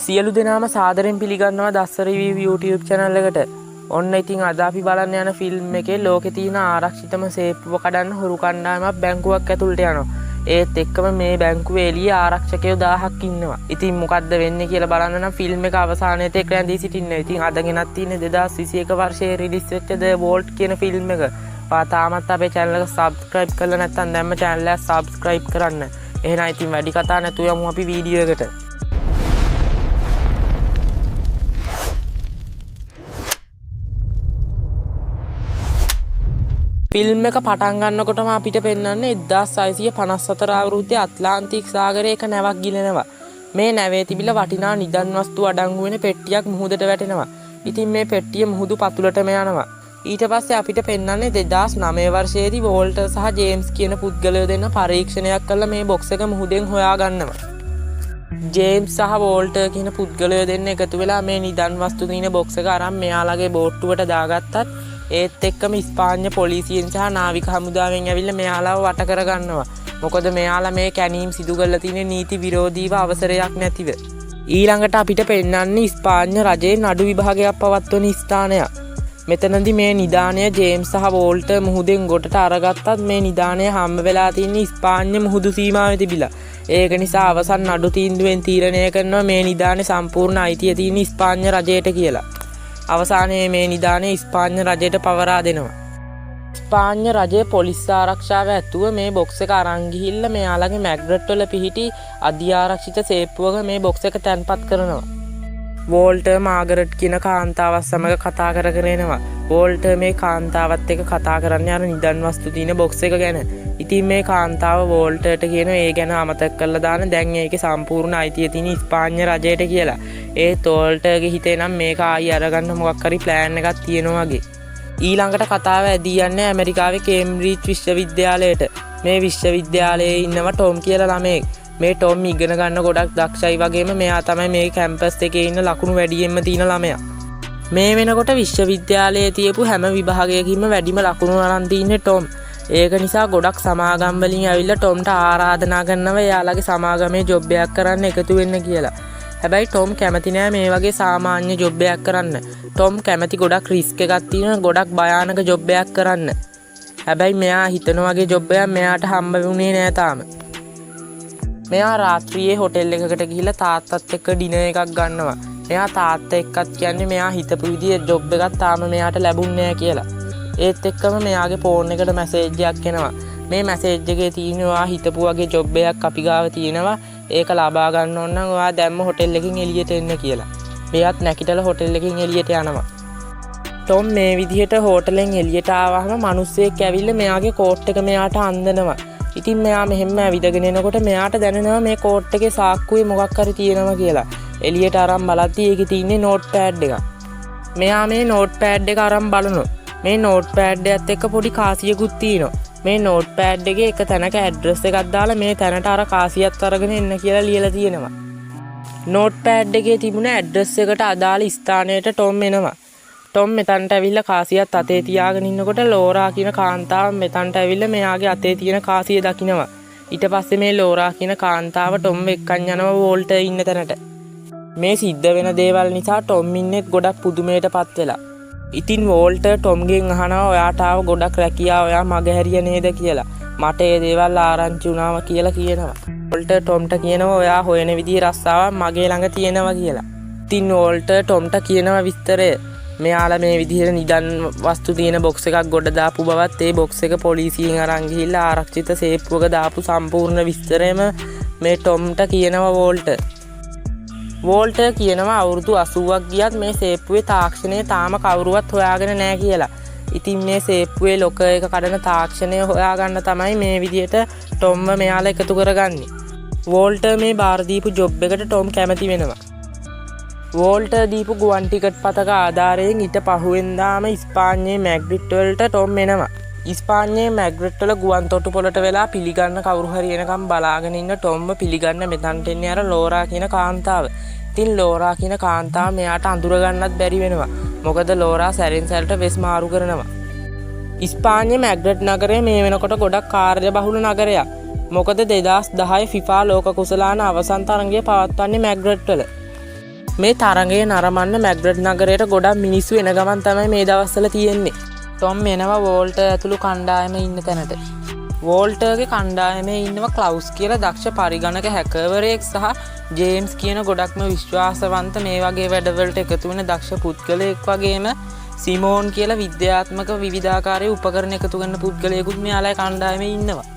සියලු දෙනාම සාදරයෙන් පිළිගන්නවා දස්ස රිවිව් YouTube channel එකට. ඔන්න ඉතින් අද අපි බලන්න යන ෆිල්ම් එකේ ලෝකේ තියෙන ආරක්ෂිතම සේප්පුව කඩන්න හොරු කණ්ඩායමක් බැංකුවක් ඇතුළට යනවා. ඒත් එක්කම මේ බැංකුවේ එළියේ ආරක්ෂකයෝ 1000ක් ඉන්නවා. ඉතින් මොකද්ද වෙන්නේ කියලා බලන්න නම් ෆිල්ම් එක අවසානයේත් එක්ක රැඳී සිටින්න. ඉතින් අද ගෙනත් තියෙන්නේ 2021 වර්ෂයේ රිලීස් වෙච්ච The Vault කියන ෆිල්ම් එක. තාමත් අපේ channel එක subscribe කරලා නැත්නම් දැම්ම channel එක subscribe කරන්න. එහෙනම් ඉතින් වැඩි කතා නැතුව යමු අපි වීඩියෝ එකට. ෆිල්ම් එක පටන් ගන්නකොටම අපිට පෙන්වන්නේ 1654 අවුරුද්දේ ඇට්ලාන්ටික් සාගරයේ එක නැවක් ගිලෙනවා. මේ නැවේ තිබිලා වටිනා නිදන් වස්තු අඩංගු වෙන පෙට්ටියක් මුහුදට වැටෙනවා. ඉතින් මේ පෙට්ටිය මුහුදු පතුලටම යනවා. ඊට පස්සේ අපිට පෙන්වන්නේ 2009 වර්ෂයේදී වෝල්ටර් සහ ජේම්ස් කියන පුද්ගලයෝ දෙන්න පරීක්ෂණයක් කරලා මේ බොක්ස් එක මුහුදෙන් හොයා ගන්නවා. ජේම්ස් සහ වෝල්ටර් කියන පුද්ගලයෝ දෙන්න එකතු වෙලා මේ නිදන් වස්තු තියෙන බොක්ස් එක අරන් මෙයාලගේ බෝට්ටුවට දාගත්තත් ඒත් එක්කම ස්පාඤ්ඤ පොලිසියෙන් සහ නාවික හමුදාවෙන් ඇවිල්ලා මෙයාලව වට කරගන්නවා. මොකද මෙයාලා මේ කැණීම් සිදු කරලා තියෙන නීති විරෝධීව අවසරයක් නැතිව. ඊළඟට අපිට පෙන්වන්නේ ස්පාඤ්ඤ රජයේ නඩු විභාගයක් පවත්වන ස්ථානයක්. මෙතනදී මේ නිදානය ජේම්ස් සහ වෝල්ටර් මුහුදෙන් ගොඩට අරගත්තත් මේ නිදානය හම්බ වෙලා තියෙන ස්පාඤ්ඤ මුහුදු සීමාවේ තිබිලා. ඒක නිසා අවසන් නඩු තීන්දුවෙන් තීරණය කරනවා මේ නිදානේ සම්පූර්ණ අයිතිය තියෙන ස්පාඤ්ඤ රජයට කියලා. අවසානයේ මේ නිදානේ ස්පාඤ්ඤ රජයට පවරා දෙනවා. ස්පාඤ්ඤ රජයේ පොලිස් ආරක්ෂාව ඇතුව මේ බොක්ස් එක අරන් ගිහිල්ලා මෙයාලගේ මැග්නට් වල පිහිටි අධ්‍යාරක්ෂිත සේප්පුවක මේ බොක්ස් එක තැන්පත් කරනවා. වෝල්ටර් මාගරට් කියන කාන්තාවත් සමග කතා කර කර එනවා. වෝල්ටර් මේ කාන්තාවත් එක්ක කතා කරන්නේ අර නිදන් වස්තු තියෙන බොක්ස් එක ගැන. ඉතින් මේ කාන්තාව වෝල්ටර්ට කියනවා ඒ ගැන අමතක කරලා දාන්න දැන් ඒකේ සම්පූර්ණ අයිතිය තියෙන ස්පාඤ්ඤ රජයට කියලා. ඒත් වෝල්ටර්ගේ හිතේ නම් මේක ආයි අරගන්න මොකක් හරි ප්ලෑන් එකක් තියෙනවා වගේ. ඊළඟට කතාව ඇදී යන්නේ ඇමරිකාවේ කේම්බ්‍රිජ් විශ්වවිද්‍යාලයට. මේ විශ්වවිද්‍යාලයේ ඉන්නවා ටොම් කියලා ළමයෙක්. මේ ටොම් ඉගෙන ගන්න ගොඩක් දක්ෂයි වගේම මෙයා තමයි මේ කැම්පස් එකේ ඉන්න ලකුණු වැඩියෙන්ම තියෙන ළමයා. මේ වෙනකොට විශ්වවිද්‍යාලයේ තියපු හැම විභාගයකින්ම වැඩිම ලකුණු අරන් තින්නේ ටොම්. ඒක නිසා ගොඩක් සමාගම් වලින් ඇවිල්ලා ටොම්ට ආරාධනා කරනවා එයාලගේ සමාගමේ ජොබ් එකක් කරන්න එකතු වෙන්න කියලා. හැබැයි ටොම් කැමති නෑ මේ වගේ සාමාන්‍ය ජොබ් එකක් කරන්න. ටොම් කැමති ගොඩක් රිස්ක් එකක් තියෙන ගොඩක් භයානක ජොබ් එකක් කරන්න. හැබැයි මෙයා හිතන වගේ ජොබ් එකක් මෙයාට හම්බ වුණේ නෑ තාම. මෙයා රාත්‍රියේ හොටෙල් එකකට ගිහිල්ලා තාත්තත් එක්ක ඩිනර් එකක් ගන්නවා. මෙයා තාත්තා එක්කත් කියන්නේ මෙයා හිතපු විදිහේ ජොබ් එකක් තාම මෙයාට ලැබුණේ නෑ කියලා. ඒත් එක්කම මෙයාගේ ෆෝන් එකට මැසේජ් එකක් එනවා. මේ මැසේජ් එකේ තියෙනවා හිතපු වගේ ජොබ් එකක් අපි ගාව තියෙනවා. ඒක ලබා ගන්න ඕන නම් ඔයා දැම්ම හොටෙල් එකකින් එළියට එන්න කියලා. මෙයාත් නැකිටලා හොටෙල් එකකින් එළියට යනවා. ටොම් මේ විදිහට හෝටලෙන් එළියට ආවහම මිනිස්සෙක් ඇවිල්ලා මෙයාගේ කෝට් එක මෙයාට අන්දනවා. ඉතින් මෙයා මෙහෙම ඇවිදගෙන එනකොට මෙයාට දැනෙනවා මේ කෝට් එකේ සාක්කුවේ මොකක් හරි තියෙනවා කියලා. එළියට අරන් බලද්දි ඒකේ තියෙන්නේ නෝට් පෑඩ් එකක්. මෙයා මේ නෝට් පෑඩ් එක අරන් බලනවා. මේ නෝට් පෑඩ් එකත් එක්ක පොඩි කාසියකුත් තියෙනවා. මේ නෝට් පෑඩ් එකේ එක තැනක ඇඩ්‍රස් එකක් දාලා මේ තැනට අර කාසියත් අරගෙන එන්න කියලා ලියලා තියෙනවා. නෝට් පෑඩ් එකේ තිබුණ ඇඩ්‍රස් එකට අදාළ ස්ථානයට ටොම් එනවා. ටොම් මෙතනට ඇවිල්ලා කාසියත් අතේ තියාගෙන ඉන්නකොට ලෝරා කියන කාන්තාව මෙතනට ඇවිල්ලා මෙයාගේ අතේ තියෙන කාසිය දකිනවා. ඊට පස්සේ මේ ලෝරා කියන කාන්තාව ටොම් එක්කන් යනවා වෝල්ටර් ඉන්න තැනට. මේ සිද්ධ වෙන දේවල් නිසා ටොම් ඉන්නේ ගොඩක් පුදුමයටපත් වෙලා. ඉතින් වෝල්ටර් ටොම්ගෙන් අහනවා ඔයාට ආව ගොඩක් රැකියාව ඔයා මගහැරිය නේද කියලා. මට ඒ දේවල් ආරංචි වුණාම කියලා කියනවා. වෝල්ටර් ටොම්ට කියනවා ඔයා හොයන විදිහේ රස්සාවක් මගේ ළඟ තියෙනවා කියලා. ඉතින් වෝල්ටර් ටොම්ට කියනවා විස්තරය. මෙයාලා මේ විදිහට නිදන් වස්තු තියෙන බොක්ස් එකක් ගොඩ දාපු බවත් ඒ බොක්ස් එක පොලිසියෙන් අරන් ගිහිල්ලා ආරක්ෂිත සේප්පුවක දාපු සම්පූර්ණ විස්තරයම මේ ටොම්ට කියනවා වෝල්ටර්. වෝල්ටර් කියනවා අවුරුදු 80ක් ගියත් මේ සේප්පුවේ තාක්ෂණය තාම කවුරුවත් හොයාගෙන නැහැ කියලා. ඉතින් මේ සේප්පුවේ ලොක එක කඩන තාක්ෂණය හොයාගන්න තමයි මේ විදිහට ටොම්ව මෙයාලා එකතු කරගන්නේ. වෝල්ටර් මේ බාර දීපු ජොබ් එකට ටොම් කැමති වෙනවා. වෝල්ටර් දීපු ගුවන් ටිකට් පතක ආධාරයෙන් ඊට පහුවෙන්දාම ස්පාඤ්ඤයේ මැග්රිට් වලට ටොම් එනවා. ස්පාඤ්ඤයේ මැග්රිට් වල ගුවන් තොටුපළට වෙලා පිළිගන්න කවුරු හරි එනකම් බලාගෙන ඉන්න ටොම්ව පිළිගන්න මෙතනට එන්නේ අර ලෝරා කියන කාන්තාව. ඉතින් ලෝරා කියන කාන්තාව මෙයාට අඳුර ගන්නත් බැරි වෙනවා. මොකද ලෝරා සැරින් සැරට වෙස් මාරු කරනවා. ස්පාඤ්ඤ මැග්රිට් නගරය මේ වෙනකොට ගොඩක් කාර්යබහුල නගරයක්. මොකද 2010 FIFA ලෝක කුසලාන අවසන් තරගය පවත්වන්නේ මැඩ්‍රිඩ් වල. මේ තරගය නරඹන්න මැඩ්‍රිඩ් නගරයට ගොඩක් මිනිස්සු එන ගමන් තමයි මේ දවස්වල තියෙන්නේ. ටොම් එනවා වෝල්ටර් ඇතුළු කණ්ඩායම ඉන්න තැනට. වෝල්ටර්ගේ කණ්ඩායමේ ඉන්නවා ක්ලවුස් කියලා දක්ෂ පරිගණක හැකර්වරයෙක් සහ ජේම්ස් කියන ගොඩක්ම විශ්වාසවන්ත මේ වගේ වැඩවලට එකතු වෙන දක්ෂ පුද්ගලයෙක් වගේම සිමෝන් කියලා විද්‍යාත්මක විවිධාකාරයේ උපකරණ එකතු කරන පුද්ගලයෙකුත් මෙයාලගේ කණ්ඩායමේ ඉන්නවා.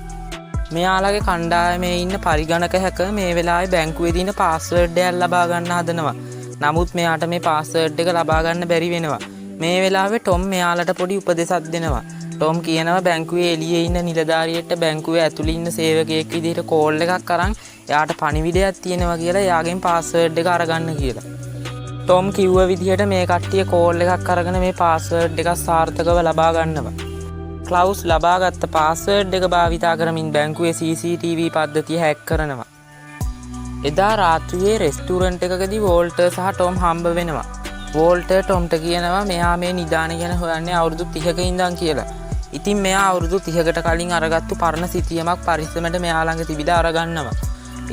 මෙයාලගේ කණ්ඩායමේ ඉන්න පරිගණක හැකර් මේ වෙලාවේ බැංකුවේ දින පාස්වර්ඩ් එකක් ලබා ගන්න හදනවා. නමුත් මෙයාට මේ පාස්වර්ඩ් එක ලබා ගන්න බැරි වෙනවා. මේ වෙලාවේ ටොම් මෙයාලට පොඩි උපදෙසක් දෙනවා. ටොම් කියනවා බැංකුවේ එළියේ ඉන්න නිලධාරියෙක්ට බැංකුවේ ඇතුළේ ඉන්න සේවකයෙක් විදිහට කෝල් එකක් අරන් එයාට පණිවිඩයක් තියෙනවා කියලා එයාගෙන් පාස්වර්ඩ් එක අරගන්න කියලා. ටොම් කිව්ව විදිහට මේ කට්ටිය කෝල් එකක් අරගෙන මේ පාස්වර්ඩ් එක සාර්ථකව ලබා ගන්නවා. ක්ලවුස් ලබාගත්ත පාස්වර්ඩ් එක භාවිතා කරමින් බැංකුවේ CCTV පද්ධතිය හැක් කරනවා. එදා රාත්‍රියේ රෙස්ටුරන්ට් එකකදී වෝල්ටර් සහ ටොම් හම්බ වෙනවා. වෝල්ටර් ටොම්ට කියනවා මෙයා මේ නිදාන ගැන හොයන්නේ අවුරුදු 30ක ඉඳන් කියලා. ඉතින් මෙයා අවුරුදු 30කට කලින් අරගත්තු පරණ සිතියමක් පරිස්සමට මෙයා ළඟ තිබිලා අරගන්නවා.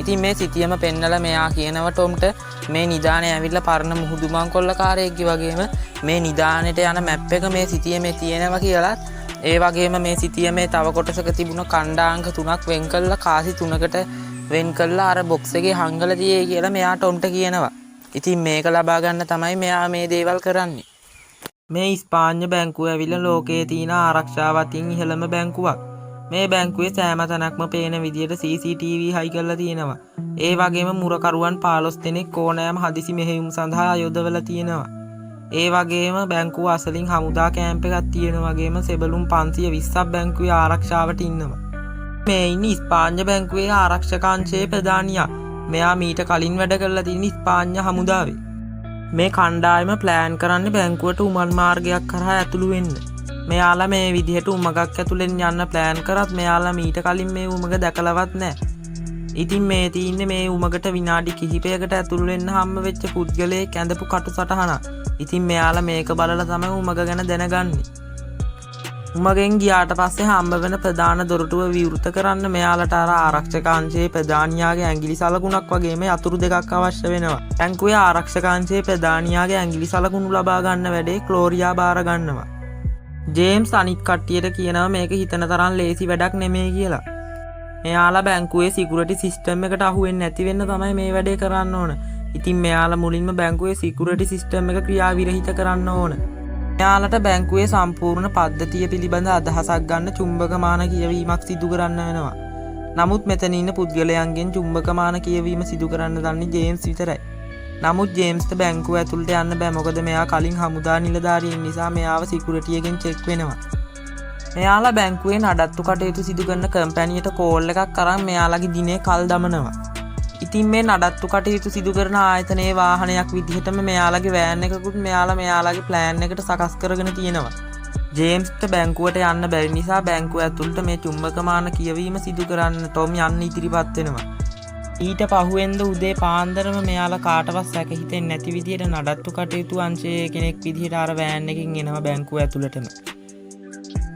ඉතින් මේ සිතියම පෙන්නලා මෙයා කියනවා ටොම්ට මේ නිදානේ ඇවිල්ලා පරණ මුහුදු මංකොල්ලකාරයෙක්ගේ වගේම මේ නිදානෙට යන මැප් එක මේ සිතියමේ තියෙනවා කියලා. ඒ වගේම මේ සිතියමේ තව කොටසක තිබුණ ඛණ්ඩාංක 3ක් වෙන් කළා කාසි 3කට වෙන් කළා අර බොක්ස් එකේ හංගලා තියේ කියලා මෙයා ටොම්ට කියනවා. ඉතින් මේක ලබා ගන්න තමයි මෙයා මේ දේවල් කරන්නේ. මේ ස්පාඤ්ඤ බැංකුව ඇවිල්ලා ලෝකයේ තියෙන ආරක්ෂාවතින් ඉහළම බැංකුවක්. මේ බැංකුවේ සෑම තැනක්ම පේන විදියට CCTV හයි කරලා තියෙනවා. ඒ වගේම මුරකරුවන් 15 දෙනෙක් ඕනෑම හදිසි මෙහෙයුම් සඳහා යොදවලා තියෙනවා. ඒ වගේම බැංකුව අසලින් හමුදා කැම්ප් එකක් තියෙන වගේම සෙබළුම් 520ක් බැංකුවේ ආරක්ෂාවට ඉන්නවා. මේ ඉන්නේ ස්පාඤ්ඤ බැංකුවේ ආරක්ෂක අංශයේ ප්‍රධානියා. මෙයා මීට කලින් වැඩ කරලා තියෙන ස්පාඤ්ඤ හමුදාවේ. මේ කණ්ඩායම ප්ලෑන් කරන්නේ බැංකුවට උමල් මාර්ගයක් කරහා ඇතුළු වෙන්න. මෙයාලා මේ විදිහට උමගක් ඇතුළෙන් යන්න ප්ලෑන් කරත් මෙයාලා මීට කලින් මේ උමග දැකලවත් නැහැ. ඉතින් මේ තියෙන්නේ මේ උමගට විනාඩි කිහිපයකට ඇතුළු වෙන්න හම්බ වෙච්ච පුද්ගලයෙක් ඇඳපු කටු සටහනක්. ඉතින් මෙයාලා මේක බලලා තමයි උමග ගැන දැනගන්නේ. උමගෙන් ගියාට පස්සේ හම්බ වෙන ප්‍රධාන දොරටුව විවෘත කරන්න මෙයාලට අර ආරක්ෂක අංශයේ ප්‍රධානියාගේ ඇඟිලි සලකුණක් වගේම යතුරු දෙකක් අවශ්‍ය වෙනවා. බැංකුවේ ආරක්ෂක අංශයේ ප්‍රධානියාගේ ඇඟිලි සලකුණු ලබා ගන්න වැඩේ ක්ලෝරියා බාර ගන්නවා. ජේම්ස් අනිත් කට්ටියට කියනවා මේක හිතන තරම් ලේසි වැඩක් නෙමෙයි කියලා. මෙයාලා බැංකුවේ සිකියුරිටි සිස්ටම් එකට අහු වෙන්නේ නැති වෙන්න තමයි මේ වැඩේ කරන්න ඕන. ඉතින් මෙයාලා මුලින්ම බැංකුවේ සිකියුරිටි සිස්ටම් එක ක්‍රියාවිරහිත කරන්න ඕන. මෙයාලට බැංකුවේ සම්පූර්ණ පද්ධතිය පිළිබඳ අදහසක් ගන්න චුම්බකමාන කියවීමක් සිදු කරන්න වෙනවා. නමුත් මෙතන ඉන්න පුද්ගලයන්ගෙන් චුම්බකමාන කියවීම සිදු කරන්න දන්නේ ජේම්ස් විතරයි. නමුත් ජේම්ස්ට බැංකුව ඇතුළට යන්න බෑ මොකද මෙයා කලින් හමුදා නිලධාරියෙක් නිසා මෙයාව සිකියුරිටි එකෙන් චෙක් වෙනවා. මෙයාලා බැංකුවේ නඩත්තු කටයුතු සිදු කරන කම්පැනියට කෝල් එකක් අරන් මෙයාලගේ දිනේ කල් දමනවා. ඉතින් මේ නඩත්තු කටයුතු සිදු කරන ආයතනයේ වාහනයක් විදිහටම මෙයාලගේ වෑන් එකකුත් මෙයාලගේ ප්ලෑන් එකට සකස් කරගෙන තියෙනවා. ජේම්ස්ට බැංකුවට යන්න බැරි නිසා බැංකුව ඇතුළට මේ චුම්බකමාන කියවීම සිදු කරන්න ටොම් යන්න ඉදිරිපත් වෙනවා. ඊට පහුවෙන්ද උදේ පාන්දරම මෙයාලා කාටවත් සැක හිතෙන්නේ නැති විදිහට නඩත්තු කටයුතු අංශයේ කෙනෙක් විදිහට අර වෑන් එකකින් එනවා බැංකුව ඇතුළටම.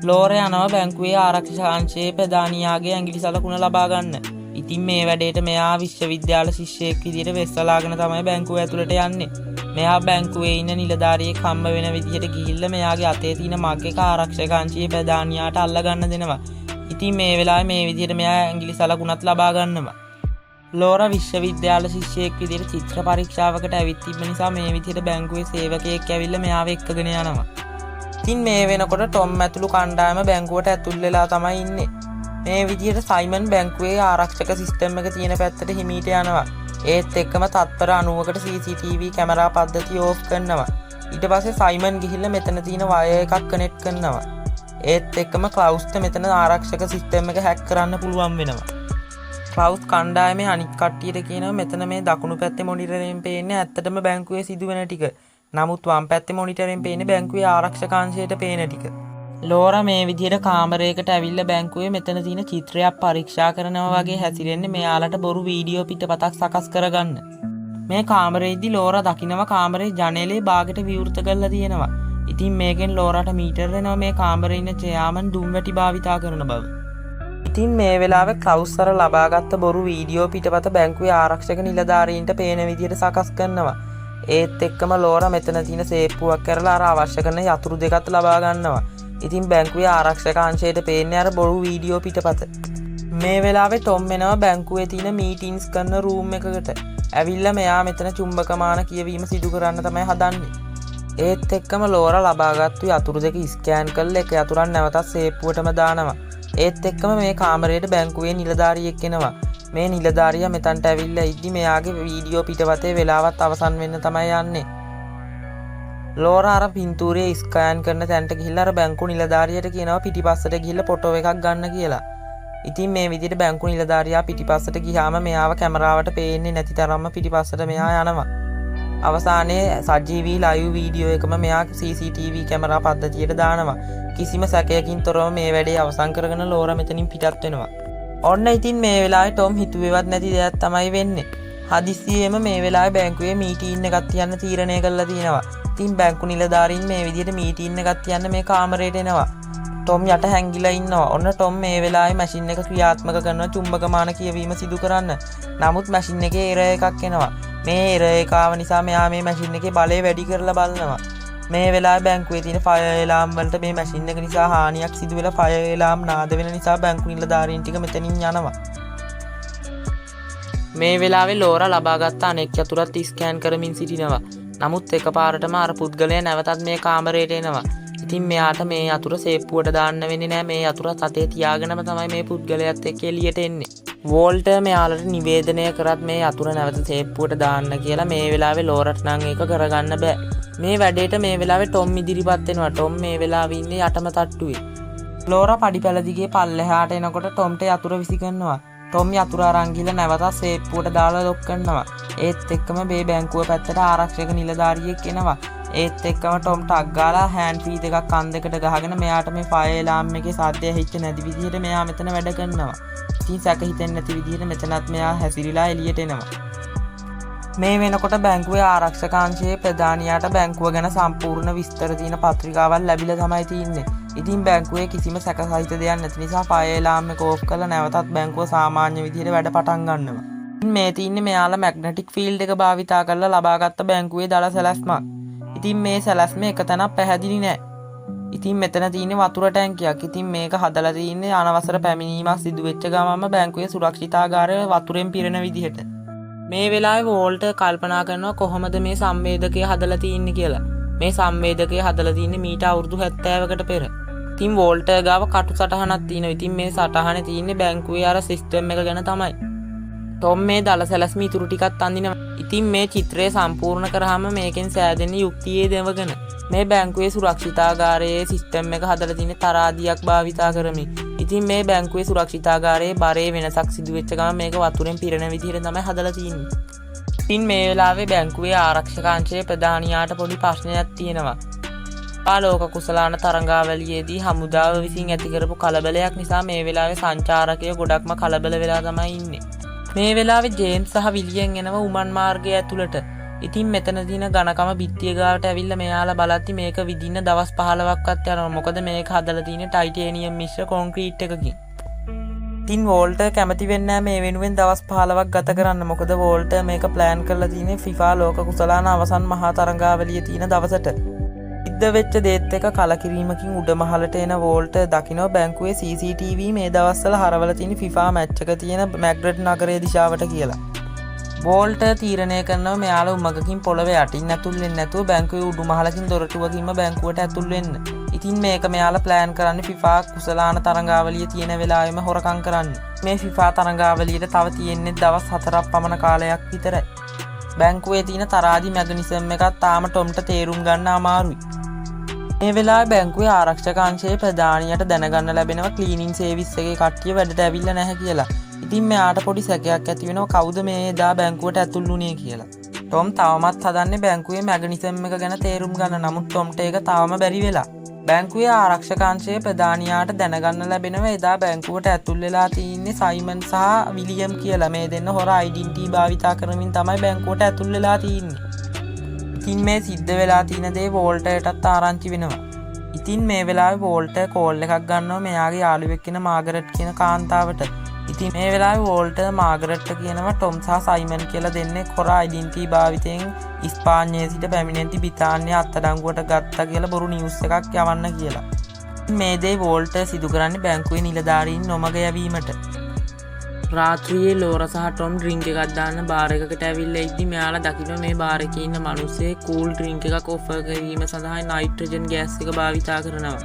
ලෝර යනවා බැංකුවේ ආරක්ෂක අංශයේ ප්‍රධානියාගේ ඇඟිලි සලකුණ ලබා ගන්න. ඉතින් මේ වැඩේට මෙයා විශ්වවිද්‍යාල ශිෂ්‍යයෙක් විදිහට වෙස්සලාගෙන තමයි බැංකුව ඇතුළට යන්නේ. මෙයා බැංකුවේ ඉන්න නිලධාරියෙක් හම්බ වෙන විදිහට ගිහිල්ලා මෙයාගේ අතේ තියෙන මග් එක ආරක්ෂක අංශයේ ප්‍රධානියාට අල්ල ගන්න දෙනවා. ඉතින් මේ වෙලාවේ මේ විදිහට මෙයා ඇඟිලි සලකුණත් ලබා ගන්නවා. ලෝරා විශ්වවිද්‍යාල ශිෂ්‍යයෙක් විදිහට චිත්‍ර පරීක්ෂාවකට ඇවිත් තිබෙන නිසා මේ විදිහට බැංකුවේ සේවකයෙක් ඇවිල්ලා මෙයාව එක්කගෙන යනවා. ඉතින් මේ වෙනකොට ටොම් ඇතුළු කණ්ඩායම බැංකුවට ඇතුල් වෙලා තමයි ඉන්නේ. මේ විදිහට සයිමන් බැංකුවේ ආරක්ෂක සිස්ටම් එක තියෙන පැත්තට හිමීට යනවා. ඒත් එක්කම තත්පර 90කට CCTV කැමරා පද්ධතිය ඕෆ් කරනවා. ඊට පස්සේ සයිමන් ගිහිල්ලා මෙතන තියෙන වයර් එකක් කනෙක්ට් කරනවා. ඒත් එක්කම ක්ලවුස්ට මෙතන ආරක්ෂක සිස්ටම් එක හැක් කරන්න පුළුවන් වෙනවා. ක්ලවුස් කණ්ඩායමේ අනිත් කට්ටියට කියනවා මෙතන මේ දකුණු පැත්තේ මොනිටරෙන් පේන්නේ ඇත්තටම බැංකුවේ සිදුවෙන ටික. නමුත් වම් පැත්තේ මොනිටරෙන් පේන්නේ බැංකුවේ ආරක්ෂක අංශයට පේන ටික. ලෝරා මේ විදිහට කාමරයකට ඇවිල්ලා බැංකුවේ මෙතන තියෙන චිත්‍රයක් පරීක්ෂා කරනවා වගේ හැසිරෙන්නේ මෙයාලට බොරු වීඩියෝ පිටපතක් සකස් කරගන්න. මේ කාමරේදී ලෝරා දකිනවා කාමරේ ජනේලේ බාගෙට විවෘත කරලා තියෙනවා. ඉතින් මේකෙන් ලෝරාට මීටර් වෙනවා මේ කාමරේ ඉන්න චයාමන් දුම් වැටි භාවිතා කරන බව. ඉතින් මේ වෙලාවේ ක්ලවුස් අර ලබාගත්ත බොරු වීඩියෝ පිටපත බැංකුවේ ආරක්ෂක නිලධාරීන්ට පේන විදිහට සකස් කරනවා. ඒත් එක්කම ලෝරා මෙතන තියෙන සේප්පුවක් කරලා අර අවශ්‍ය කරන යතුරු දෙකත් ලබා ගන්නවා. ඉතින් බැංකුවේ ආරක්ෂක අංශයට පේන්නේ අර බොරු වීඩියෝ පිටපත. මේ වෙලාවේ ටොම් එනවා බැංකුවේ තියෙන මීටින්ග්ස් කරන රූම් එකකට. ඇවිල්ලා මෙයා මෙතන චුම්බකමාන කියවීම සිදු කරන්න තමයි හදන්නේ. ඒත් එක්කම ලෝරා ලබාගත්තු යතුරු දෙක ස්කෑන් කරලා එක යතුරක් නැවතත් සේප්පුවටම දානවා. ඒත් එක්කම මේ කාමරයට බැංකුවේ නිලධාරියෙක් එනවා. මේ නිලධාරියා මෙතනට ඇවිල්ලා ඉද්දි මෙයාගේ වීඩියෝ පිටපතේ වෙලාවත් අවසන් වෙන්න තමයි යන්නේ. ලෝරා අර පින්තූරයේ ස්කෑන් කරන තැනට ගිහිල්ලා අර බැංකු නිලධාරියට කියනවා පිටිපස්සට ගිහිල්ලා ෆොටෝ එකක් ගන්න කියලා. ඉතින් මේ විදිහට බැංකු නිලධාරියා පිටිපස්සට ගියාම මෙයාව කැමරාවට පේන්නේ නැති තරම්ම පිටිපස්සට මෙයා යනවා. අවසානයේ සජීවී ලයිව් වීඩියෝ එකම මෙයා CCTV කැමරා පද්ධතියට දානවා. කිසිම සැකයකින් තොරව මේ වැඩේ අවසන් කරගෙන ලෝරා මෙතනින් පිටත් වෙනවා. ඔන්න ඉතින් මේ වෙලාවේ ටොම් හිතුවේවත් නැති දෙයක් තමයි වෙන්නේ. හදිස්සියෙම මේ වෙලාවේ බැංකුවේ මීටින් එකක් තියන්න තීරණය කරලා තියෙනවා. ඉතින් බැංකු නිලධාරීන් මේ විදිහට මීටින් එකක් තියන්න මේ කාමරේට එනවා. ටොම් යට හැංගිලා ඉන්නවා. ඔන්න ටොම් මේ වෙලාවේ මැෂින් එක ක්‍රියාත්මක කරන චුම්බකමාන කියවීම සිදු කරන්න. නමුත් මැෂින් එකේ එරර් එකක් එනවා. මේ එරර් එක ආව නිසා මෙයා මේ මැෂින් එකේ බලය වැඩි කරලා බලනවා. මේ වෙලාවේ බැංකුවේ තියෙන ෆයර් එලාම් වලට මේ මැෂින් එක නිසා හානියක් සිදු වෙලා ෆයර් එලාම් නාද වෙන නිසා බැංකු නිලධාරීන් ටික මෙතනින් යනවා. මේ වෙලාවේ ලෝරා ලබාගත් අනෙක් යතුරත් ස්කෑන් කරමින් සිටිනවා. නමුත් එකපාරටම අර පුද්ගලයා නැවතත් මේ කාමරයට එනවා. ඉතින් මෙයාට මේ යතුර සේප්පුවට දාන්න වෙන්නේ නැහැ. මේ යතුර සතේ තියාගෙනම තමයි මේ පුද්ගලයාත් එක්ක එළියට එන්නේ. වෝල්ටර් මෙයාලට නිවේදනය කරත් මේ යතුර නැවත සේප්පුවට දාන්න කියලා මේ වෙලාවේ ලෝරට නම් ඒක කරගන්න බෑ. මේ වැඩේට මේ වෙලාවේ ටොම් ඉදිරිපත් වෙනවා. ටොම් මේ වෙලාවේ ඉන්නේ යටම තට්ටුවේ. ලෝරා පඩිපැල දිගේ පල්ලෙහාට එනකොට ටොම්ට යතුර විසි කරනවා. ටොම් යතුර අරන් ගිහලා නැවතත් සේප්පුවට දාලා ලොක් කරනවා. ඒත් එක්කම මේ බැංකුව පැත්තට ආරක්ෂක නිලධාරියෙක් එනවා. ඒත් එක්කම ටොම්ට අග්ගාලා හෑන්ඩ් ෆ්‍රී දෙකක් කන් දෙකට ගහගෙන මෙයාට මේ ෆයර් එලාම් එකේ සද්දය හිච්ච නැති විදිහට මෙයා මෙතන වැඩ කරනවා. ඉතින් සැක හිතෙන්නේ නැති විදිහට මෙතනත් මෙයා හැසිරීලා එළියට එනවා. මේ වෙනකොට බැංකුවේ ආරක්ෂකාංශයේ ප්‍රධානියාට බැංකුව ගැන සම්පූර්ණ විස්තර තියෙන පත්‍රිකාවක් ලැබිලා තමයි තියෙන්නේ. ඉතින් බැංකුවේ කිසිම සැක සහිත දෙයක් නැති නිසා ෆයර් එලාම් එක ඕෆ් කරලා නැවතත් බැංකුව සාමාන්‍ය විදිහට වැඩ පටන් ගන්නවා. මේ තින්නේ මෙයාලා මැග්නටික් ෆීල්ඩ් එක භාවිතා කරලා ලබාගත්ත බැංකුවේ දල සැලැස්මක්. ඉතින් මේ සැලැස්ම එක තැනක් පැහැදිලි නෑ. ඉතින් මෙතන තියෙන්නේ වතුර ටැංකියක්. ඉතින් මේක හදලා තියෙන්නේ අනවසර පැමිණීමක් සිදු වෙච්ච ගමන්ම බැංකුවේ සුරක්ෂිතාගාරය වතුරෙන් පිරෙන විදිහට. මේ වෙලාවේ වෝල්ටර් කල්පනා කරනවා කොහොමද මේ සංවේදකය හදලා තියෙන්නේ කියලා. මේ සංවේදකය හදලා තියෙන්නේ මීට අවුරුදු 70කට පෙර. ඉතින් වෝල්ටර් ගාව කටු සටහනක් තියෙනවා. ඉතින් මේ සටහනේ තියෙන්නේ බැංකුවේ අර සිස්ටම් එක ගැන තමයි. ටොම් මේ දල සැලැස්ම ඉතුරු ටිකක් අඳිනවා. ඉතින් මේ චිත්‍රය සම්පූර්ණ කරාම මේකෙන් සෑදෙන්නේ යුක්තියේ දෙවගෙන. මේ බැංකුවේ සුරක්ෂිතාගාරයේ සිස්ටම් එක හදලා තියෙන තරාදියක් භාවිතා කරමින්. ඉතින් මේ බැංකුවේ සුරක්ෂිතාගාරයේ බරේ වෙනසක් සිදු වෙච්ච ගමන් මේක වතුරෙන් පිරෙන විදිහට තමයි හදලා තියෙන්නේ. ඉතින් මේ වෙලාවේ බැංකුවේ ආරක්ෂකාංශයේ ප්‍රධානියාට පොඩි ප්‍රශ්නයක් තියෙනවා. ආලෝක කුසලාන තරංගාවලියේදී හමුදාව විසින් ඇති කරපු කලබලයක් නිසා මේ වෙලාවේ සංචාරකයෝ ගොඩක්ම කලබල වෙලා තමයි ඉන්නේ. මේ වෙලාවේ ජේම්ස් සහ විලියන් එනවා උමන් මාර්ගය ඇතුළට. ඉතින් මෙතන තියෙන ඝනකම බිත්තිය ගාවට ඇවිල්ලා මෙයාලා බලද්දි මේක විදින්න දවස් 15ක්වත් යනවා. මොකද මේක හදලා තියෙන්නේ ටයිටේනියම් මිශ්‍ර කොන්ක්‍රීට් එකකින්. ඉතින් වෝල්ටර් කැමති වෙන්නේ මේ වෙනුවෙන් දවස් 15ක් ගත කරන්න. මොකද වෝල්ටර් මේක ප්ලෑන් කරලා තියෙන්නේ FIFA ලෝක කුසලාන අවසන් මහා තරංගාවලිය තියෙන දවසට. සිද්ධ වෙච්ච දේත් එක කලකිරීමකින් උඩමහලට එන වෝල්ටර් දකින්න බැංකුවේ CCTV මේ දවස්වල හරවල තියෙන FIFA මැච් එක තියෙන මැග්නට් නගරයේ දිශාවට කියලා. වෝල්ටර් තීරණය කරනවා මෙයාලා උමගකින් පොළවේ යටින් ඇතුල් වෙන්නේ නැතුව බැංකුවේ උඩුමහලකින් දොරටුවකින්ම බැංකුවට ඇතුල් වෙන්න. ඉතින් මේක මෙයාලා ප්ලෑන් කරන්නේ FIFA කුසලාන තරංගාවලිය තියෙන වෙලාවෙම හොරකම් කරන්න. මේ FIFA තරංගාවලියට තව තියෙන්නේ දවස් 4ක් පමණ කාලයක් විතරයි. බැංකුවේ තියෙන තරාදි මැගනිසම් එකත් තාම ටොම්ට තේරුම් ගන්න අමාරුයි. මේ වෙලාවේ බැංකුවේ ආරක්ෂකාංශයේ ප්‍රධානියට දැනගන්න ලැබෙනවා ක්ලීනින් සර්විස් එකේ කට්ටිය වැඩට ඇවිල්ලා නැහැ කියලා. ඉතින් මෙයාට පොඩි සැකයක් ඇති වෙනවා කවුද මේ එදා බැංකුවට ඇතුල් වුණේ කියලා. ටොම් තවමත් හදන්නේ බැංකුවේ මැගනිසම් එක ගැන තේරුම් ගන්න. නමුත් ටොම්ට ඒක තාම බැරි වෙලා. බැංකුවේ ආරක්ෂකාංශයේ ප්‍රධානියාට දැනගන්න ලැබෙනවා එදා බැංකුවට ඇතුල් වෙලා තියෙන්නේ සයිමන් සහ විලියම් කියලා. මේ දෙන්න හොර ඩෙන්ටිටි භාවිතා කරමින් තමයි බැංකුවට ඇතුල් වෙලා තියෙන්නේ. ඉතින් මේ සිද්ධ වෙලා තියෙන දේ වෝල්ටර්ටත් ආරංචි වෙනවා. ඉතින් මේ වෙලාවේ වෝල්ටර් කෝල් එකක් ගන්නවා මෙයාගේ යාළුවෙක් කියන මාගරට් කියන කාන්තාවට. ඉතින් මේ වෙලාවේ වෝල්ටර් මාගරට්ට කියනවා ටොම් සහ සයිමන් කියලා දෙන්නේ කොර ඩෙන්ටිටි භාවිතයෙන් ඉස්පාඤ්ඤයේ සිට පැමිණෙන බ්‍රිතාන්‍ය අත්අඩංගුවට ගත්තා කියලා බොරු නිවුස් එකක් යවන්න කියලා. මේ දේ වෝල්ටර් සිදු කරන්නේ බැංකුවේ නිලධාරීන් නොමග යැවීමට. රාත්‍රියේ ලෝරා සහ ටොම් ඩ්‍රින්ක් එකක් දාන්න බාර් එකකට ඇවිල්ලා ඉද්දි මෙයාලා දකින්න මේ බාර් එකේ ඉන්න මිනිස්සේ කූල් ඩ්‍රින්ක් එකක් ඔෆර් කිරීම සඳහා නයිට්‍රජන් ගෑස් එක භාවිතා කරනවා.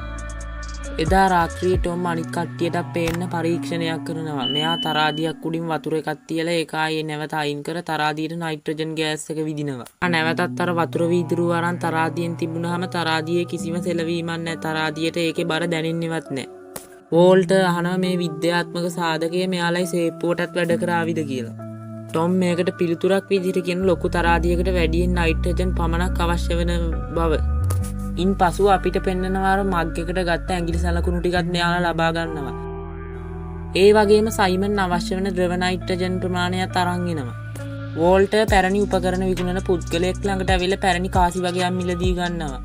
එදා රාත්‍රියේ ටොම් අනිත් කට්ටියට පේන්න පරීක්ෂණයක් කරනවා. මෙයා තරාදියක් උඩින් වතුර එකක් තියලා ඒක ආයේ නැවත අයින් කර තරාදියට නයිට්‍රජන් ගෑස් එක විදිනවා. නැවතත් අර වතුර වීදුරුව අරන් තරාදියෙන් තිබුණාම තරාදියේ කිසිම සෙලවීමක් නැහැ. තරාදියට ඒකේ බර දැනෙන්නේවත් නැහැ. වෝල්ටර් අහනවා මේ විද්‍යාත්මක සාධකය මෙයාලයි සේප්පුවටත් වැඩ කරාවිද කියලා. ටොම් මේකට පිළිතුරක් විදිහට කියන ලොකු තරාදියකට වැඩියෙන් නයිට්‍රජන් පමණක් අවශ්‍ය වෙන බව. ඉන් පසුව අපිට පෙන්නනවා මග් එකට ගත්ත ඇඟිලි සලකුණු ටිකත් මෙයාලා ලබා ගන්නවා. ඒ වගේම සයිමන් අවශ්‍ය වෙන ද්‍රව නයිට්‍රජන් ප්‍රමාණයත් අරන් එනවා. වෝල්ටර් පැරණි උපකරණ විකුණන පුද්ගලයෙක් ළඟට ඇවිල්ලා පැරණි කාසි වගේක් මිලදී ගන්නවා.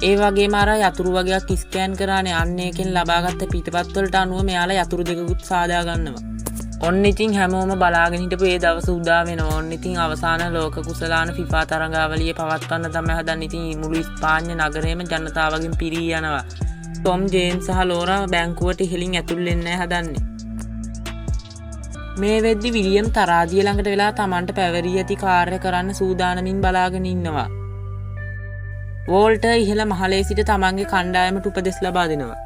ඒ වගේම අර යතුරු වගේක් ස්කෑන් කරානේ අන්න එකෙන් ලබාගත්ත පිටපත් වලට අනුව මෙයාලා යතුරු දෙකකුත් සාදා ගන්නවා. ඔන්න ඉතින් හැමෝම බලාගෙන හිටපු ඒ දවස උදා වෙනවා. ඔන්න ඉතින් අවසාන ලෝක කුසලාන FIFA තරඟාවලිය පවත්වන්න තමයි හදන්නේ. ඉතින් මුළු ඉස්පාඤ්ඤ නගරයේම ජනතාවගෙන් පිරී යනවා. ටොම් ජේම්ස් සහ ලෝරා බැංකුවට ඉහළින් ඇතුල් වෙන්න හදන්නේ. මේ වෙද්දි විලියම් තරාදිය ළඟට වෙලා Tamanට පැවරී ඇති කාර්ය කරන්න සූදානමින් බලාගෙන ඉන්නවා. වෝල්ටර් ඉහළ මහලේ සිට තමන්ගේ කණ්ඩායමට උපදෙස් ලබා දෙනවා.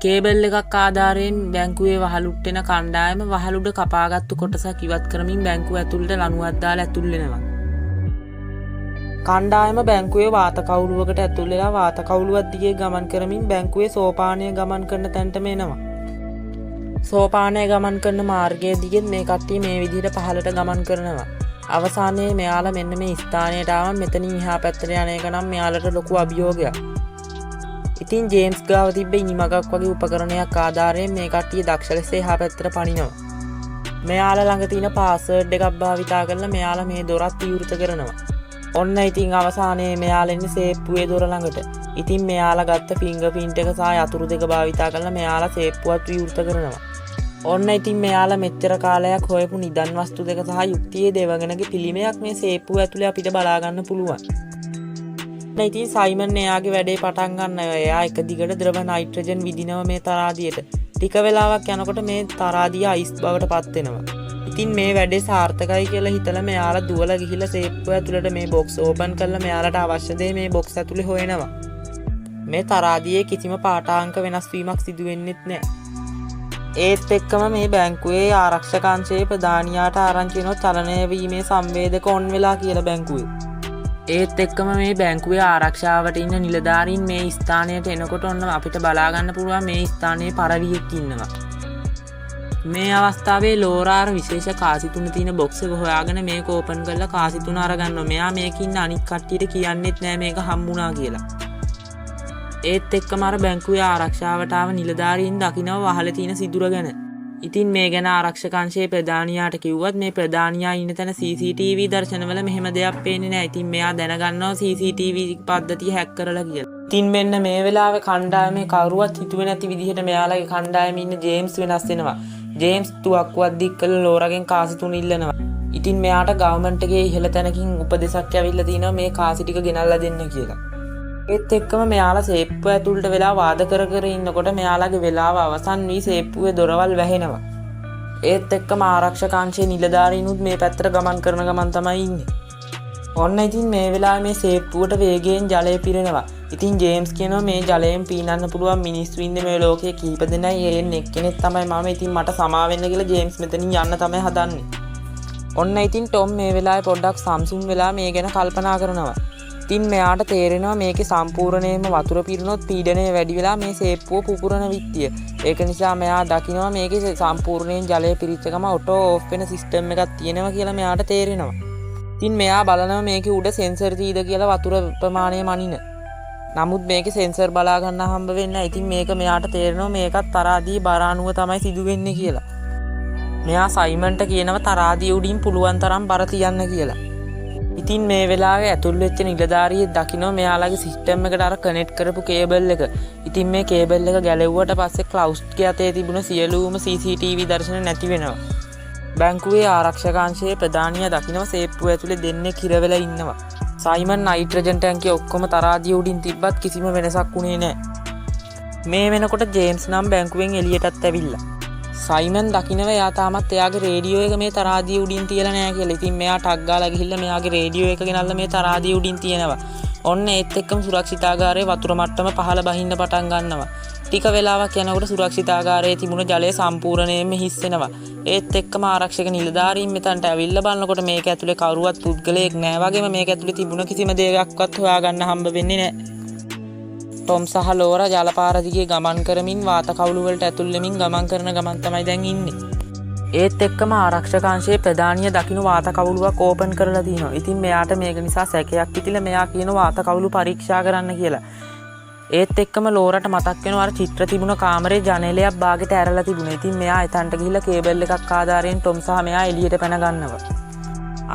කේබල් එකක් ආධාරයෙන් බැංකුවේ වහලුට් වෙන කණ්ඩායම වහලුඩ කපාගත්තු කොටසක් ඉවත් කරමින් බැංකුව ඇතුළට ලණුවක් දාලා ඇතුල් වෙනවා. කණ්ඩායම බැංකුවේ වාත කවුළුවකට ඇතුල් වෙලා වාත කවුළුවක් දිගේ ගමන් කරමින් බැංකුවේ සෝපානය ගමන් කරන තැනටම එනවා. සෝපානය ගමන් කරන මාර්ගය දිගේ මේ කට්ටිය මේ විදිහට පහළට ගමන් කරනවා. අවසානයේ මෙයාලා මෙන්න මේ ස්ථානයට ආවම මෙතනින් එහා පැත්තට යන එක නම් මෙයාලට ලොකු අභියෝගයක්. ඉතින් ජේම්ස් ගාව තිබ්බ ඉනිමගක් වගේ උපකරණයක් ආධාරයෙන් මේ කට්ටිය දක්ෂ ලෙස එහා පැත්තට පනිනවා. මෙයාලා ළඟ තියෙන පාස්වර්ඩ් එකක් භාවිතා කරලා මෙයාලා මේ දොරත් විවෘත කරනවා. ඔන්න ඉතින් අවසානයේ මෙයාලා ඉන්නේ සේප්පුවේ දොර ළඟට. ඉතින් මෙයාලා ගත්ත ෆින්ගර් ප්‍රින්ට් එක සහ යතුරු දෙක භාවිතා කරලා මෙයාලා සේප්පුවත් විවෘත කරනවා. ඔන්න ඉතින් මෙයාලා මෙච්චර කාලයක් හොයපු නිදන් වස්තු දෙක සහ යුක්තියේ දෙවඟනගේ පිළිමයක් මේ සේප්පුව ඇතුලේ අපිට බලා ගන්න පුළුවන්. ඉතින් සයිමන් එයාගේ වැඩේ පටන් ගන්නවා. එයා එක දිගට ද්‍රව නයිට්‍රජන් විදිනවා මේ තරාදියට. ටික වෙලාවක් යනකොට මේ තරාදිය අයිස් බවට පත් වෙනවා. ඉතින් මේ වැඩේ සාර්ථකයි කියලා හිතලා මෙයාලා දුවලා ගිහිල්ලා සේප්පුව ඇතුළට මේ බොක්ස් ඕපන් කරලා මෙයාලට අවශ්‍ය දේ මේ බොක්ස් ඇතුලේ හොයනවා. මේ තරාදියේ කිසිම පාඨාංක වෙනස් වීමක් සිදු වෙන්නෙත් නැහැ. ඒත් එක්කම මේ බැංකුවේ ආරක්ෂක අංශයේ ප්‍රධානියාට ආරංචි වෙනවා චලනය වීමේ සංවේදක ඔන් වෙලා කියලා බැංකුවේ. ඒත් එක්කම මේ බැංකුවේ ආරක්ෂාවට ඉන්න නිලධාරීන් මේ ස්ථානයට එනකොට ඔන්න අපිට බලා ගන්න පුළුවන් මේ ස්ථානයේ පරවියෙක් ඉන්නවා. මේ අවස්ථාවේ ලෝරාර විශේෂ කාසි තුන තියෙන බොක්ස් එක හොයාගෙන මේක ඕපන් කරලා කාසි තුන අරගන්නවා. මෙයා මේකේ ඉන්න අනිත් කට්ටියට කියන්නෙත් නෑ මේක හම්බුණා කියලා. ඒත් එක්කම අර බැංකුවේ ආරක්ෂාවට ආව නිලධාරීන් දකිනවා වහලේ තියෙන සිදුර ගැන. ඉතින් මේ ගැන ආරක්ෂක අංශයේ ප්‍රධානියාට කිව්වත් මේ ප්‍රධානියා ඉන්න තැන CCTV දර්ශනවල මෙහෙම දෙයක් පේන්නේ නැහැ. ඉතින් මෙයා දැනගන්නවා CCTV පද්ධතිය හැක් කරලා කියලා. ඉතින් මෙන්න මේ වෙලාවේ කණ්ඩායමේ කවුරුවත් හිතුවේ නැති විදිහට මෙයාලගේ කණ්ඩායමේ ඉන්න ජේම්ස් වෙනස් වෙනවා. ජේම්ස් තුවක්කුවක් දික් කරලා ලෝරාගෙන් කාසි තුන ඉල්ලනවා. ඉතින් මෙයාට ගවර්න්මන්ට් එකේ ඉහළ තැනකින් උපදෙසක් ඇවිල්ලා තිනවා මේ කාසි ටික ගෙනල්ලා දෙන්න කියලා. ඒත් එක්කම මෙයාලා සේප්පුව ඇතුළට වෙලා වාද කර කර ඉන්නකොට මෙයාලගේ වෙලාව අවසන් වී සේප්පුවේ දොරවල් වැහෙනවා. ඒත් එක්කම ආරක්ෂක අංශයේ නිලධාරීනුත් මේ පැත්තට ගමන් කරන ගමන් තමයි ඉන්නේ. ඔන්න ඉතින් මේ වෙලාවේ මේ සේප්පුවට වේගයෙන් ජලය පිරෙනවා. ඉතින් ජේම්ස් කියනවා මේ ජලයෙන් පීනන්න පුළුවන් මිනිස්සු ඉන්නේ මේ ලෝකයේ කීප දෙනයි එන්නේ එක්කෙනෙක් තමයි මම. ඉතින් මට සමා වෙන්න කියලා ජේම්ස් මෙතනින් යන්න තමයි හදන්නේ. ඔන්න ඉතින් ටොම් මේ වෙලාවේ පොඩ්ඩක් සම්සුන් වෙලා මේ ගැන කල්පනා කරනවා. ඉතින් මෙයාට තේරෙනවා මේකේ සම්පූර්ණයෙන්ම වතුර පිරුණොත් පීඩනය වැඩි වෙලා මේ සේප්පුව පුපුරන විත්තිය. ඒක නිසා මෙයා දකිනවා මේකේ සම්පූර්ණයෙන් ජලය පිරිච්ච ගම ඔටෝ ඕෆ් වෙන සිස්ටම් එකක් තියෙනවා කියලා මෙයාට තේරෙනවා. ඉතින් මෙයා බලනවා මේකේ උඩ සෙන්සර් තියෙද කියලා වතුර ප්‍රමාණය මනින. නමුත් මේකේ සෙන්සර් බලා ගන්න හම්බ වෙන්නේ නැහැ. ඉතින් මේක මෙයාට තේරෙනවා මේකත් තරාදියේ බර අණුව තමයි සිදු වෙන්නේ කියලා. මෙයා සයිමන්ට කියනවා තරාදිය උඩින් පුළුවන් තරම් බර තියන්න කියලා. ඉතින් මේ වෙලාවේ ඇතුල් වෙච්ච නිලධාරියෙක් දකිනවා මෙයාලගේ සිස්ටම් එකට අර කනෙක්ට් කරපු කේබල් එක. ඉතින් මේ කේබල් එක ගැලෙව්වට පස්සේ ක්ලවුඩ්ගේ අතේ තිබුණ සියලුම CCTV දර්ශන නැති වෙනවා. බැංකුවේ ආරක්ෂකාංශයේ ප්‍රධානියා දකිනවා සේප්පුව ඇතුලේ දෙන්නෙක් හිර වෙලා ඉන්නවා. සයිමන් නයිට්‍රජන් ටැංකිය ඔක්කොම තරාදිය උඩින් තිබ්බත් කිසිම වෙනසක් වුණේ නැහැ. මේ වෙනකොට ජේම්ස් නම් බැංකුවෙන් එළියටත් ඇවිල්ලා. සයිමන් දකිනවා එයා තාමත් එයාගේ රේඩියෝ එක මේ තරාදිය උඩින් තියලා නැහැ කියලා. ඉතින් මෙයා ටක් ගාලා ගිහිල්ලා මෙයාගේ රේඩියෝ එක ගෙනල්ලා මේ තරාදිය උඩින් තියනවා. ඔන්න ඒත් එක්කම සුරක්ෂිතාගාරයේ වතුර මට්ටම පහළ බහින්න පටන් ගන්නවා. ටික වෙලාවක් යනකොට සුරක්ෂිතාගාරයේ තිබුණ ජලය සම්පූර්ණයෙන්ම හිස් වෙනවා. ඒත් එක්කම ආරක්ෂක නිලධාරීන් මෙතනට ඇවිල්ලා බලනකොට මේක ඇතුලේ කවුරුවත් පුද්ගලයෙක් නැහැ වගේම මේක ඇතුලේ තිබුණ කිසිම දෙයක්වත් හොයාගන්න හම්බ වෙන්නේ නැහැ. ටොම් සහ ලෝරා ජලපාර දිගේ ගමන් කරමින් වාත කවුළු වලට ඇතුල් වෙමින් ගමන් කරන ගමන් තමයි දැන් ඉන්නේ. ඒත් එක්කම ආරක්ෂකාංශයේ ප්‍රධානියා දකින්න වාත කවුළුවක් ඕපන් කරලා තියෙනවා. ඉතින් මෙයාට මේක නිසා සැකයක් හිතිලා මෙයා කියන වාත කවුළු පරීක්ෂා කරන්න කියලා. ඒත් එක්කම ලෝරට මතක් වෙනවා අර චිත්‍ර තිබුණ කාමරේ ජනේලයක් බාගෙට ඇරලා තිබුණා. ඉතින් මෙයා එතනට ගිහිල්ලා කේබල් එකක් ආධාරයෙන් ටොම් සහ මෙයා එළියට පැන ගන්නවා.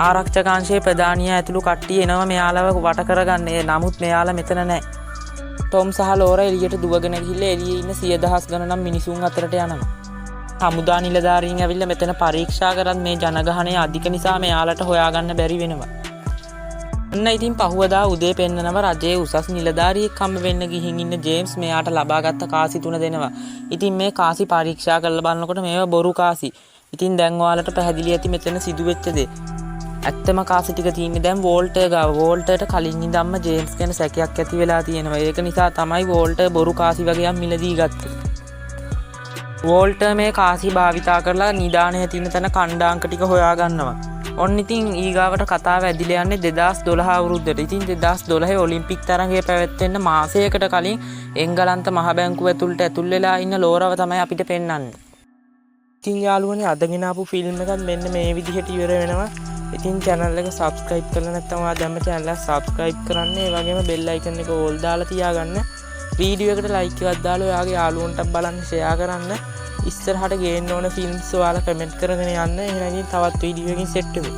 ආරක්ෂකාංශයේ ප්‍රධානියා ඇතුළු කට්ටිය එනවා මෙයාලව වට කරගන්න. නමුත් මෙයාලා මෙතන නැහැ. ටොම් සහ ලෝරා එළියට දුවගෙන ගිහිල්ලා එළියේ ඉන්න 100,000 ගණන් මිනිසුන් අතරට යනවා. හමුදා නිලධාරීන් ඇවිල්ලා මෙතන පරීක්ෂා කරත් මේ ජනගහනය අධික නිසා මෙයාලට හොයාගන්න බැරි වෙනවා. අන්න ඉතින් පහුවදා උදේ පෙන්නනවා රජයේ උසස් නිලධාරියෙක් හම්බ වෙන්න ගිහින් ඉන්න ජේම්ස් මෙයාට ලබාගත්ත කාසි 3 දෙනවා. ඉතින් මේ කාසි පරීක්ෂා කරලා බලනකොට මේවා බොරු කාසි. ඉතින් දැන් ඔයාලට පැහැදිලි ඇති මෙතන සිදුවෙච්ච දේ. ඇත්තම කාසි ටික තියෙන්නේ දැන් වෝල්ටර් ගාව. වෝල්ටර්ට කලින් ඉඳන්ම ජේම්ස් ගැන සැකයක් ඇති වෙලා තියෙනවා. ඒක නිසා තමයි වෝල්ටර් බොරු කාසි වගේක් මිලදී ගත්තේ. වෝල්ටර් මේ කාසි භාවිතා කරලා නිදාණය තියෙන තැන කණ්ඩාංක ටික හොයා ගන්නවා. ඔන්න ඉතින් ඊගාවට කතාව ඇදිලා යන්නේ 2012 අවුරුද්දට. ඉතින් 2012 ඔලිම්පික් තරඟය පැවැත්වෙන්න මාසයකට කලින් එංගලන්ත මහ බැංකුව ඇතුළට ඇතුල් වෙලා ඉන්න ලෝරාව තමයි අපිට පෙන්වන්නේ. ඉතින් යාළුවනේ අදගෙන ආපු ෆිල්ම් එකත් මෙන්න මේ විදිහට ඉවර වෙනවා. ඉතින් channel එක subscribe කරලා නැත්නම් ඔයා දැම්ම channel එක subscribe කරන්න. ඒ වගේම bell icon එක all දාලා තියාගන්න. වීඩියෝ එකට like එකක් දාලා ඔයාගේ යාළුවන්ට බලන්න share කරන්න. ඉස්සරහට ගේන්න ඕන ෆිල්ම්ස් ඔයාලා කමෙන්ට් කරගෙන යන්න. එහෙනම් තවත් වීඩියෝ එකකින් සෙට් වෙමු.